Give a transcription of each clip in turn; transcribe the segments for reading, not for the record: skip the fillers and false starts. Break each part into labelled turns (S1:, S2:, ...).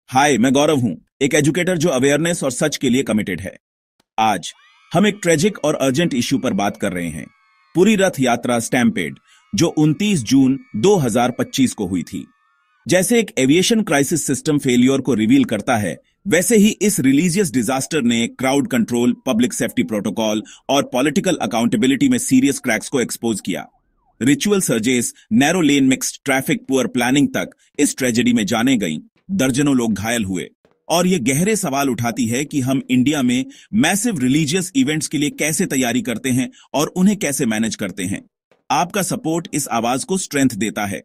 S1: हाय, मैं गौरव हूं, एक एजुकेटर जो अवेयरनेस और सच के लिए कमिटेड है। आज हम एक ट्रेजिक और अर्जेंट इश्यू पर बात कर रहे हैं। पूरी रथ यात्रा स्टैम्पेड जो 29 जून 2025 को हुई थी। जैसे एक एविएशन क्राइसिस सिस्टम फेलियर को रिवील करता है, वैसे ही इस रिलीजियस डिजास्टर ने crowd control, public safety protocol और पॉलिटिकल अकाउंटेबिलिटी में सीरियस क्रैक्स को एक्सपोज किया। रिचुअल सर्जेस, नैरो लेन मिक्स्ड ट्रैफिक, पुअर प्लानिंग तक इस ट्रेजेडी में जाने गई। दर्जनों लोग घायल हुए और ये गहरे सवाल उठाती है कि हम इंडिया में मैसिव रिलीजियस इवेंट्स के लिए कैसे तैयारी करते हैं और उन्हें कैसे मैनेज करते हैं। आपका सपोर्ट इस आवाज को स्ट्रेंथ देता है।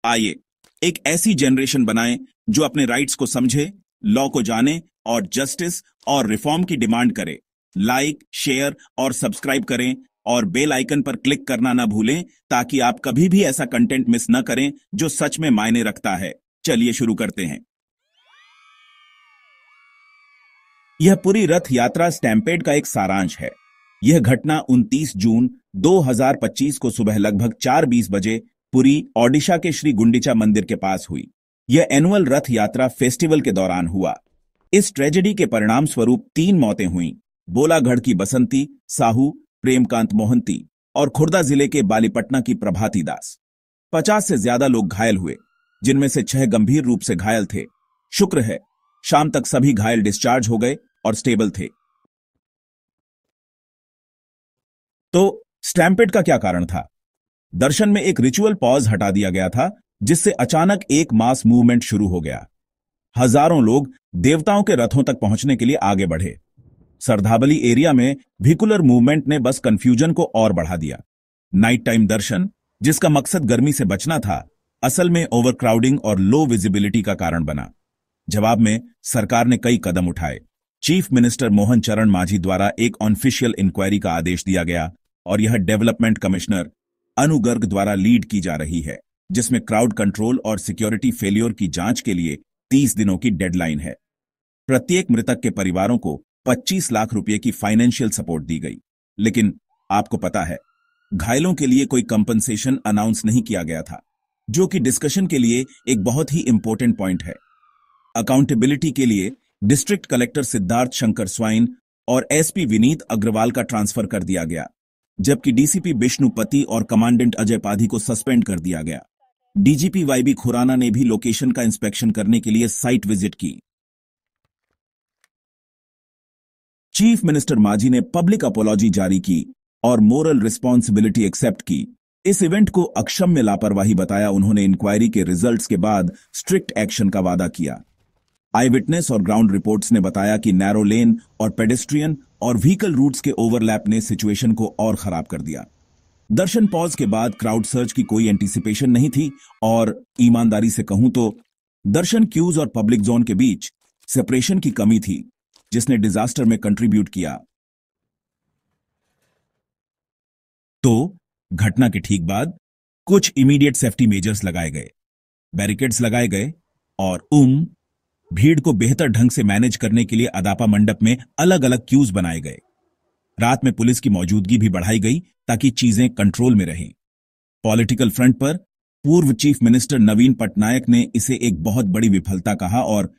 S1: आइए एक ऐसी जनरेशन बनाएं जो अपने राइट्स को समझे, लॉ को जाने और जस्टिस और रिफॉर्म की डिमांड करे। लाइक, शेयर और सब्सक्राइब करें और बेल आइकन पर क्लिक करना ना भूलें ताकि आप कभी भी ऐसा कंटेंट मिस न करें जो सच में मायने रखता है। चलिए शुरू करते हैं। यह पूरी रथ यात्रा स्टैम्पेड का एक सारांश है। यह घटना 29 जून 2025 को सुबह लगभग 4:20 बजे पुरी, ओडिशा के श्री गुंडिचा मंदिर के पास हुई। यह एनुअल रथ यात्रा फेस्टिवल के दौरान हुआ। इस ट्रेजेडी के परिणाम स्वरूप 3 मौतें हुईं। बोलागढ़ की बसंती साहू, प्रेमकांत मोहंती और खुर्दा जिले के बालीपटना की प्रभाती दास। 50 से ज्यादा लोग घायल हुए, जिनमें से 6 गंभीर रूप से घायल थे। शुक्र है शाम तक सभी घायल डिस्चार्ज हो गए और स्टेबल थे। तो स्टैम्पेड का क्या कारण था? दर्शन में एक रिचुअल पॉज हटा दिया गया था, जिससे अचानक एक मास मूवमेंट शुरू हो गया। हजारों लोग देवताओं के रथों तक पहुंचने के लिए आगे बढ़े। सरधाबली एरिया में व्हीकुलर मूवमेंट ने बस कंफ्यूजन को और बढ़ा दिया। नाइट टाइम दर्शन, जिसका मकसद गर्मी से बचना था, असल में ओवरक्राउडिंग और लो विजिबिलिटी का कारण बना। जवाब में सरकार ने कई कदम उठाए। चीफ मिनिस्टर मोहन चरण मांझी द्वारा एक ऑफिशियल इंक्वायरी का आदेश दिया गया और यह डेवलपमेंट कमिश्नर अनु गर्ग द्वारा लीड की जा रही है, जिसमें क्राउड कंट्रोल और सिक्योरिटी फेलियर की जांच के लिए 30 दिनों की डेडलाइन है। प्रत्येक मृतक के परिवारों को 25 लाख रुपए की फाइनेंशियल सपोर्ट दी गई। लेकिन आपको पता है, घायलों के लिए कोई कंपनसेशन अनाउंस नहीं किया गया था, जो कि डिस्कशन के लिए एक बहुत ही इंपॉर्टेंट पॉइंट है। अकाउंटेबिलिटी के लिए district collector Siddharth Shankar swine और एसपी विनीत अग्रवाल का ट्रांसफर कर दिया गया, जबकि डीसीपी विष्णुपति और कमांडेंट अजय पाधी को सस्पेंड कर दिया गया। डीजीपी वाईबी खुराना ने भी लोकेशन का इंस्पेक्शन करने के लिए साइट विजिट की। चीफ मिनिस्टर मांझी ने पब्लिक अपॉलॉजी जारी की और मोरल रिस्पॉन्सिबिलिटी एक्सेप्ट की। इस इवेंट को अक्षम्य लापरवाही बताया। उन्होंने इंक्वायरी के रिजल्ट्स के बाद स्ट्रिक्ट एक्शन का वादा किया। आई विटनेस और ग्राउंड रिपोर्ट्स ने बताया कि नैरो लेन और पेडेस्ट्रियन और व्हीकल रूट्स के ओवरलैप ने सिचुएशन को और खराब कर दिया। दर्शन पॉज के बाद क्राउड सर्च की कोई एंटीसिपेशन नहीं थी और ईमानदारी से कहूं तो दर्शन क्यूज और पब्लिक जोन के बीच सेपरेशन की कमी थी, जिसने डिजास्टर में कंट्रीब्यूट किया। तो घटना के ठीक बाद कुछ इमीडिएट सेफ्टी मेजर्स लगाए गए, बैरिकेड्स लगाए गए और भीड़ को बेहतर ढंग से मैनेज करने के लिए अदापा मंडप में अलग अलग क्यूज बनाए गए। रात में पुलिस की मौजूदगी भी बढ़ाई गई ताकि चीजें कंट्रोल में रहें। पॉलिटिकल फ्रंट पर पूर्व चीफ मिनिस्टर नवीन पटनायक ने इसे एक बहुत बड़ी विफलता कहा और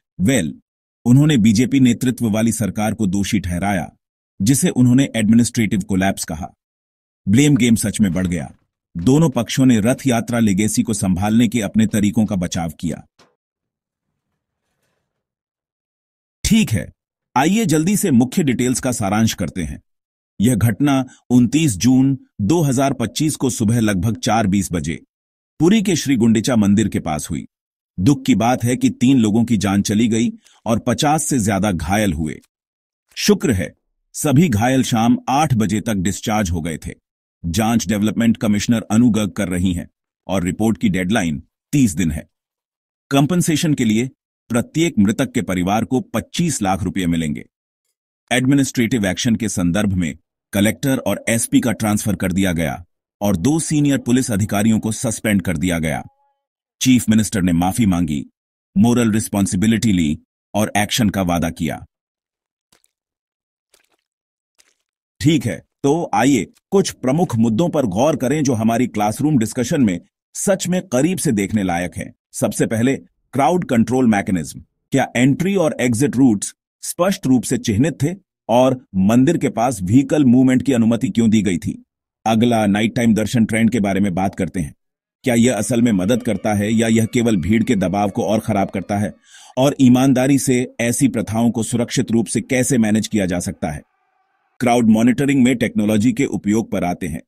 S1: उन्होंने बीजेपी नेतृत्व वाली सरकार को दोषी ठहराया, जिसे उन्होंने एडमिनिस्ट्रेटिव कोलैप्स कहा। ब्लेम गेम सच में बढ़ गया। दोनों पक्षों ने रथ यात्रा लेगेसी को संभालने के अपने तरीकों का बचाव किया। ठीक है, आइए जल्दी से मुख्य डिटेल्स का सारांश करते हैं। यह घटना 29 जून 2025 को सुबह लगभग 4:20 बजे पुरी के श्री गुंडिचा मंदिर के पास हुई। दुख की बात है कि 3 लोगों की जान चली गई और 50 से ज्यादा घायल हुए। शुक्र है सभी घायल शाम 8 बजे तक डिस्चार्ज हो गए थे। जांच डेवलपमेंट कमिश्नर अनु गर्ग कर रही हैं और रिपोर्ट की डेडलाइन 30 दिन है। कंपनसेशन के लिए प्रत्येक मृतक के परिवार को 25 लाख रुपए मिलेंगे। एडमिनिस्ट्रेटिव एक्शन के संदर्भ में कलेक्टर और एसपी का ट्रांसफर कर दिया गया और 2 सीनियर पुलिस अधिकारियों को सस्पेंड कर दिया गया। चीफ मिनिस्टर ने माफी मांगी, मोरल रिस्पॉन्सिबिलिटी ली और एक्शन का वादा किया। ठीक है, तो आइए कुछ प्रमुख मुद्दों पर गौर करें जो हमारी क्लासरूम डिस्कशन में सच में करीब से देखने लायक हैं। सबसे पहले क्राउड कंट्रोल मैकेनिज्म। क्या एंट्री और एग्जिट रूट्स स्पष्ट रूप से चिह्नित थे और मंदिर के पास व्हीकल मूवमेंट की अनुमति क्यों दी गई थी? अगला नाइट टाइम दर्शन ट्रेंड के बारे में बात करते हैं। क्या यह असल में मदद करता है या यह केवल भीड़ के दबाव को और खराब करता है? और ईमानदारी से ऐसी प्रथाओं को सुरक्षित रूप से कैसे मैनेज किया जा सकता है? क्राउड मॉनिटरिंग में टेक्नोलॉजी के उपयोग पर आते हैं।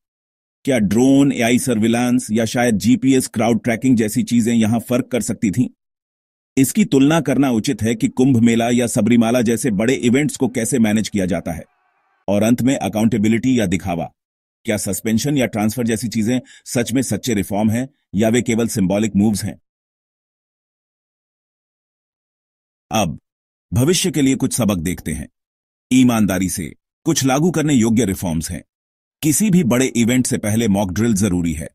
S1: क्या ड्रोन, एआई सर्विलांस या शायद जीपीएस क्राउड ट्रैकिंग जैसी चीजें यहां फर्क कर सकती थीं? इसकी तुलना करना उचित है कि कुंभ मेला या सबरीमाला जैसे बड़े इवेंट्स को कैसे मैनेज किया जाता है। और अंत में अकाउंटेबिलिटी या दिखावा। क्या सस्पेंशन या ट्रांसफर जैसी चीजें सच में सच्चे रिफॉर्म हैं या वे केवल सिंबॉलिक मूव्स हैं? अब भविष्य के लिए कुछ सबक देखते हैं। ईमानदारी से कुछ लागू करने योग्य रिफॉर्म्स हैं। किसी भी बड़े इवेंट से पहले मॉक ड्रिल जरूरी है।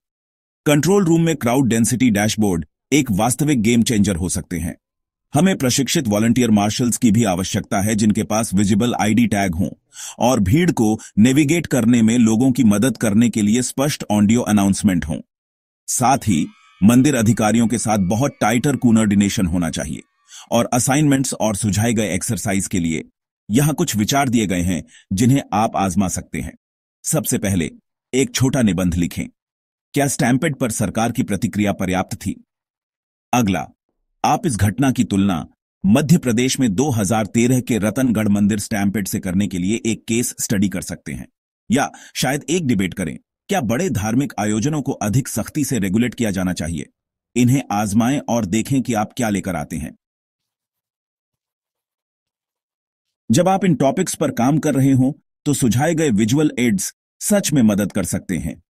S1: कंट्रोल रूम में क्राउड डेंसिटी डैशबोर्ड एक वास्तविक गेम चेंजर हो सकते हैं। हमें प्रशिक्षित वॉलंटियर मार्शल्स की भी आवश्यकता है जिनके पास विजिबल आईडी टैग हों और भीड़ को नेविगेट करने में लोगों की मदद करने के लिए स्पष्ट ऑडियो अनाउंसमेंट हों। साथ ही मंदिर अधिकारियों के साथ बहुत टाइटर कोऑर्डिनेशन होना चाहिए। और असाइनमेंट्स और सुझाए गए एक्सरसाइज के लिए यहां कुछ विचार दिए गए हैं जिन्हें आप आजमा सकते हैं। सबसे पहले एक छोटा निबंध लिखें। क्या स्टैंपेड पर सरकार की प्रतिक्रिया पर्याप्त थी? अगला, आप इस घटना की तुलना मध्य प्रदेश में 2013 के रतनगढ़ मंदिर स्टैंपेड से करने के लिए एक केस स्टडी कर सकते हैं। या शायद एक डिबेट करें, क्या बड़े धार्मिक आयोजनों को अधिक सख्ती से रेगुलेट किया जाना चाहिए? इन्हें आजमाएं और देखें कि आप क्या लेकर आते हैं। जब आप इन टॉपिक्स पर काम कर रहे हों तो सुझाए गए विजुअल एड्स सच में मदद कर सकते हैं।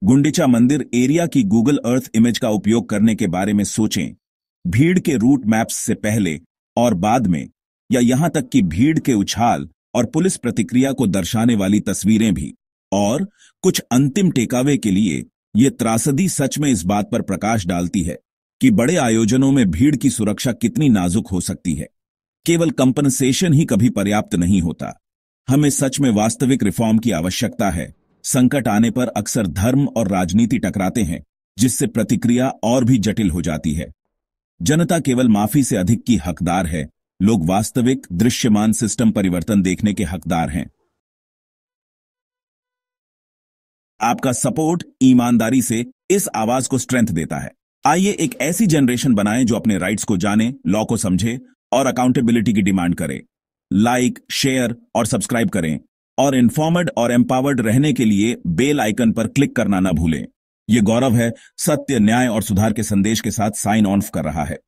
S1: गुंडीचा मंदिर एरिया की गूगल अर्थ इमेज का उपयोग करने के बारे में सोचें। भीड़ के रूट मैप्स से पहले और बाद में, या यहां तक कि भीड़ के उछाल और पुलिस प्रतिक्रिया को दर्शाने वाली तस्वीरें भी। और कुछ अंतिम टेकअवे के लिए यह त्रासदी सच में इस बात पर प्रकाश डालती है कि बड़े आयोजनों में भीड़ की सुरक्षा कितनी नाजुक हो सकती है। केवल कंपनसेशन ही कभी पर्याप्त नहीं होता। हमें सच में वास्तविक रिफॉर्म की आवश्यकता है। संकट आने पर अक्सर धर्म और राजनीति टकराते हैं, जिससे प्रतिक्रिया और भी जटिल हो जाती है। जनता केवल माफी से अधिक की हकदार है। लोग वास्तविक दृश्यमान सिस्टम परिवर्तन देखने के हकदार हैं। आपका सपोर्ट ईमानदारी से इस आवाज को स्ट्रेंथ देता है। आइए एक ऐसी जनरेशन बनाएं जो अपने राइट्स को जाने, लॉ को समझे और अकाउंटेबिलिटी की डिमांड करे। लाइक, शेयर और सब्सक्राइब करें और इन्फॉर्मड और एम्पावर्ड रहने के लिए बेल आइकन पर क्लिक करना न भूलें। यह गौरव है, सत्य, न्याय और सुधार के संदेश के साथ साइन ऑन कर रहा है।